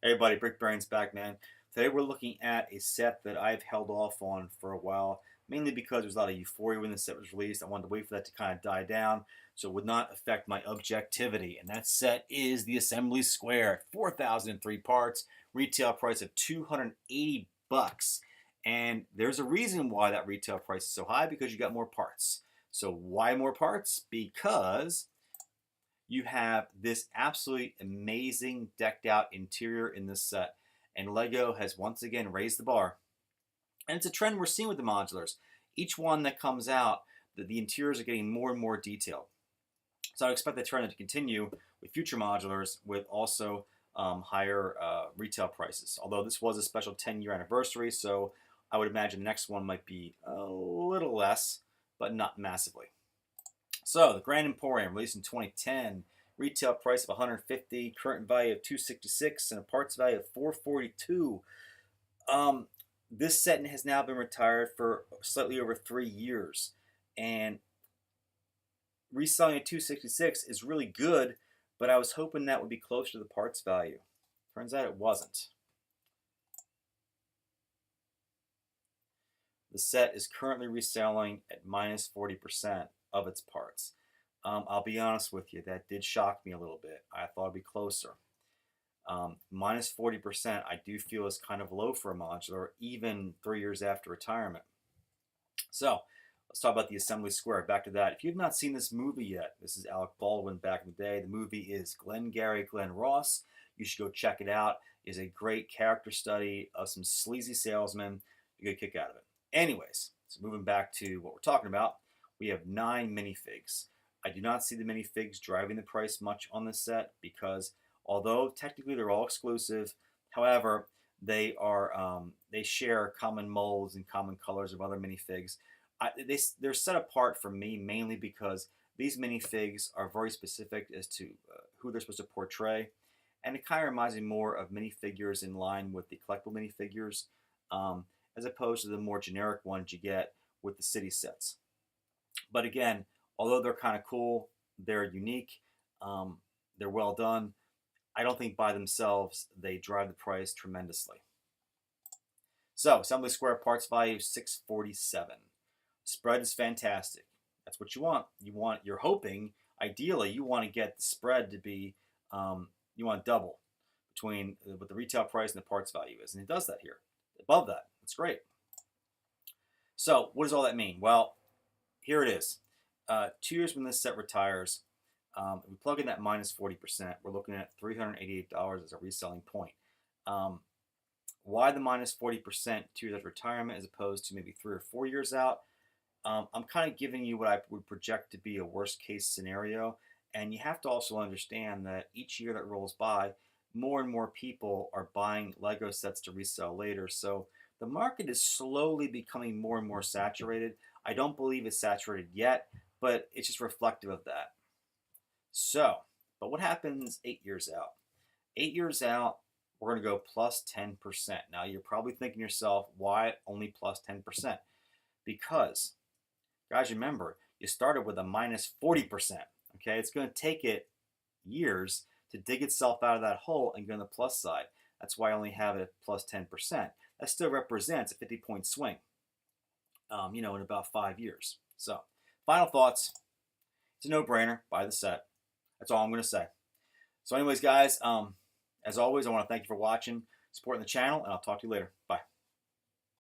Hey everybody, Brick Brains back, man. Today we're looking at a set that I've held off on for a while, mainly because there was a lot of euphoria when the set was released. I wanted to wait for that to kind of die down so it would not affect my objectivity. And that set is the Assembly Square, 4,003 parts, retail price of 280 bucks. And there's a reason why that retail price is so high, because you got more parts. So why more parts? Because you have this absolutely amazing decked out interior in this set. And Lego has once again raised the bar. And it's a trend we're seeing with the modulars. Each one that comes out, the interiors are getting more and more detailed. So I expect the trend to continue with future modulars with also higher retail prices. Although this was a special 10-year anniversary, so I would imagine the next one might be a little less, but not massively. So the Grand Emporium, released in 2010, retail price of 150, current value of 266, and a parts value of 442. This set has now been retired for slightly over 3 years, and reselling at 266 is really good, but I was hoping that would be closer to the parts value. Turns out it wasn't. The set is currently reselling at minus 40% of its parts. I'll be honest with you, that did shock me a little bit. I thought it'd be closer. Minus 40% I do feel is kind of low for a modular, even 3 years after retirement. So let's talk about the Assembly Square. Back to that. If you've not seen this movie yet, this is Alec Baldwin back in the day. The movie is Glengarry Glen Ross. You should go check it out. It's a great character study of some sleazy salesmen. You get a kick out of it. Anyways, so moving back to what we're talking about, we have 9 minifigs. I do not see the minifigs driving the price much on this set because although technically they're all exclusive, however, they share common molds and common colors of other minifigs. They're set apart for me mainly because these minifigs are very specific as to who they're supposed to portray, and it kind of reminds me more of minifigures in line with the collectible minifigures, as opposed to the more generic ones you get with the city sets. But again, although they're kind of cool, they're unique, they're well done, I don't think by themselves they drive the price tremendously. So, Assembly Square parts value 647. Spread is fantastic. That's what you want. You're hoping, ideally, you want to get the spread to be, you want double between what the retail price and the parts value is. And it does that here. Above that. That's great. So, what does all that mean? Well, here it is. 2 years when this set retires, if we plug in that minus 40%, we're looking at $388 as a reselling point. Why the minus 40% 2 years after retirement as opposed to maybe 3 or 4 years out? I'm kind of giving you what I would project to be a worst case scenario. And you have to also understand that each year that rolls by, more and more people are buying Lego sets to resell later. So the market is slowly becoming more and more saturated. I don't believe it's saturated yet, but it's just reflective of that. So, but what happens 8 years out? 8 years out, we're going to go plus 10%. Now, you're probably thinking to yourself, why only plus 10%? Because, guys, remember, you started with a minus 40%. Okay, it's going to take it years to dig itself out of that hole and go on the plus side. That's why I only have it at plus 10%. That still represents a 50-point swing, in about 5 years. So, final thoughts. It's a no-brainer. Buy the set. That's all I'm going to say. So anyways, guys, as always, I want to thank you for watching, supporting the channel, and I'll talk to you later. Bye.